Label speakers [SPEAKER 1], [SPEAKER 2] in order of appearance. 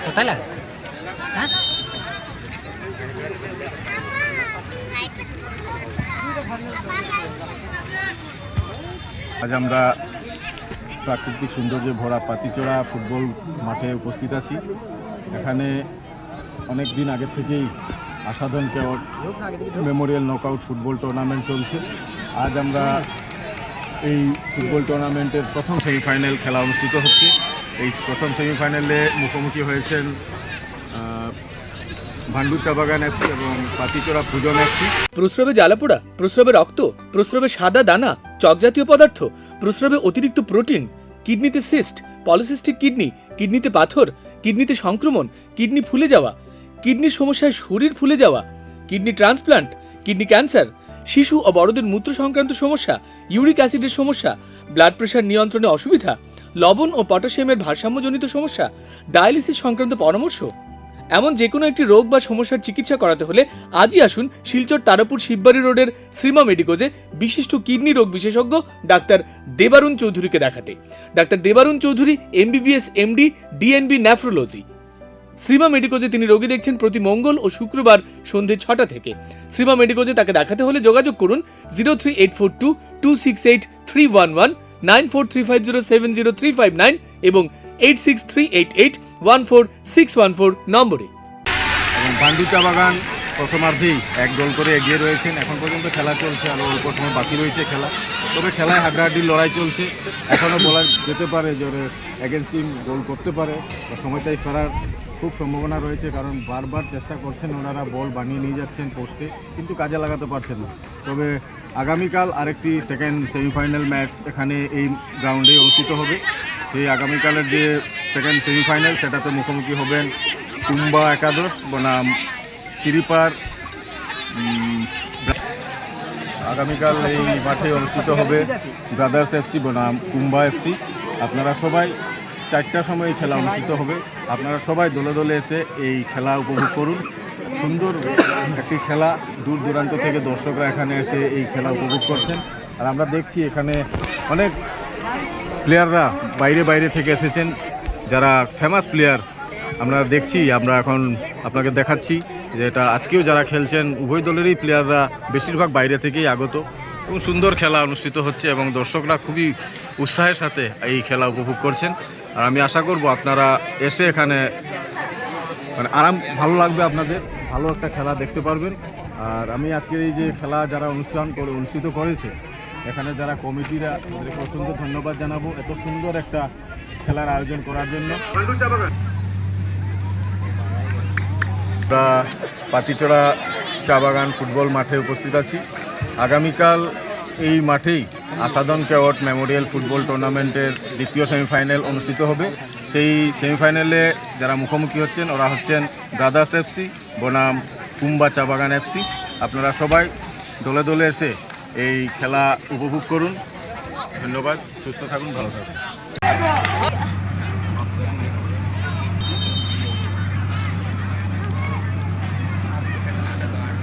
[SPEAKER 1] total
[SPEAKER 2] আজ আমরা প্রাকৃতিক সৌন্দর্যে ভরা পাতিচড়া ফুটবল মাঠে উপস্থিত আছি। এখানে অনেক দিন আগে থেকেই Asadan Keot memorial knockout football tournament চলছে। আজ আমরা এই ফুটবল টুর্নামেন্টের প্রথম সেমিফাইনাল খেলা অনুষ্ঠিত হচ্ছে। এই প্রথম সেমিফাইনালে মুখোমুখি হয়েছেন ভান্ডু চা বাগান এফসি এবং পাতিচড়া ফুজন এফসি।
[SPEAKER 3] প্রস্রাবে জ্বালাপোড়া, প্রস্রাবে রক্ত, প্রস্রাবে সাদা দানা, চকজাতীয় পদার্থ, প্রস্রাবে অতিরিক্ত প্রোটিন, কিডনিতে সিস্ট, পলিসিস্টিক কিডনি, কিডনিতে পাথর, কিডনিতে সংক্রমণ, কিডনি ফুলে যাওয়া, কিডনির সমস্যায় শরীর ফুলে যাওয়া, কিডনি ট্রান্সপ্লান্ট, কিডনি ক্যান্সার, শিশু ও বড়দের মূত্র সংক্রান্ত সমস্যা, ইউরিক অ্যাসিডের সমস্যা, ব্লাড প্রেশার নিয়ন্ত্রণে অসুবিধা, লবণ ও পটাশিয়ামের ভারসাম্যজনিত সমস্যা, ডায়ালিসিস সংক্রান্ত পরামর্শ, এমন যে কোনো একটি রোগ বা সমস্যার চিকিৎসা করাতে হলে আজই আসুন শিলচর তারাপুর শিববাড়ি রোডের শ্রীমা মেডিকোজে বিশিষ্ট কিডনি রোগ বিশেষজ্ঞ ডাক্তার দেবারুণ চৌধুরীকে দেখাতে। Doctor Debarun Chowdhury MBBS MD DNB nephrology. Shrima মেডিকোজে তিনি রোগী দেখছেন প্রতি মঙ্গল ও শুক্রবার সন্ধ্যে 6টা থেকে। শ্রীমা মেডিকোজে তাকে দেখাতে হলে যোগাযোগ করুন 03842 268 311, 9435070359 এবং 86388 14614 নম্বরে।
[SPEAKER 2] এবং ভান্ডু চা বাগান প্রথমার্ধেই 1 গোল করে এগিয়ে রয়েছেন। এখন পর্যন্ত খেলা চলছে, আরও অল্প সময় বাকি রয়েছে খেলা। তবে খেলায় হাড্ডাহাড্ডির লড়াই চলছে। এখনও বলা যেতে পারে যে এগেনস্ট টিম গোল করতে পারে বা সময়টাই ফেরার খুব সম্ভাবনা রয়েছে, কারণ বারবার চেষ্টা করছেন ওনারা, বল বানিয়ে নিয়ে যাচ্ছেন পোস্টে, কিন্তু কাজে লাগাতে পারছেন না। তবে আগামীকাল আরেকটি সেকেন্ড সেমিফাইনাল ম্যাচ এখানে এই গ্রাউন্ডেই অনুষ্ঠিত হবে। সেই আগামীকালের যে সেকেন্ড সেমিফাইনাল সেটাতে মুখোমুখি হবেন কুম্বা একাদশ বনাম চিরিপার। আগামীকাল এই মাঠে অনুষ্ঠিত হবে ব্রাদার্স এফসি বনাম কুম্বা এফসি। আপনারা সবাই 4টার সময় এই খেলা অনুষ্ঠিত হবে। আপনারা সবাই দলে দলে এসে এই খেলা উপভোগ করুন। সুন্দর একটি খেলা, দূর দূরান্ত থেকে দর্শকরা এখানে এসে এই খেলা উপভোগ করছেন। আর আমরা দেখছি এখানে অনেক প্লেয়াররা বাইরে থেকে এসেছেন, যারা ফেমাস প্লেয়ার আমরা দেখছি। আমরা এখন আপনাকে দেখাচ্ছি যে এটা আজকেও যারা খেলছেন উভয় দলেরই প্লেয়াররা বেশিরভাগ বাইরে থেকেই আগত এবং সুন্দর খেলা অনুষ্ঠিত হচ্ছে এবং দর্শকরা খুবই উৎসাহের সাথে এই খেলা উপভোগ করছেন। আর আমি আশা করব আপনারা এসে এখানে ভালো লাগবে, আপনাদের ভালো একটা খেলা দেখতে পারবেন। আর আমি আজকের এই যে খেলা যারা অনুষ্ঠিত করেছে এখানে যারা কমিটিরা, তাদেরকে অসংখ্য ধন্যবাদ জানাবো এত সুন্দর একটা খেলার আয়োজন করার জন্য। আমরা পাতিচড়া চা বাগান ফুটবল মাঠে উপস্থিত আছি। আগামীকাল এই মাঠেই আসাদন কেওট মেমোরিয়াল ফুটবল টুর্নামেন্টের দ্বিতীয় সেমিফাইনাল অনুষ্ঠিত হবে। সেই সেমিফাইনালে যারা মুখোমুখি হচ্ছেন ওরা হচ্ছেন ব্রাদার্স এফসি বনাম কুম্বা চা বাগান এফসি। আপনারা সবাই দলে দলে এসে এই খেলা উপভোগ করুন। ধন্যবাদ, সুস্থ থাকুন, ভালো থাকুন।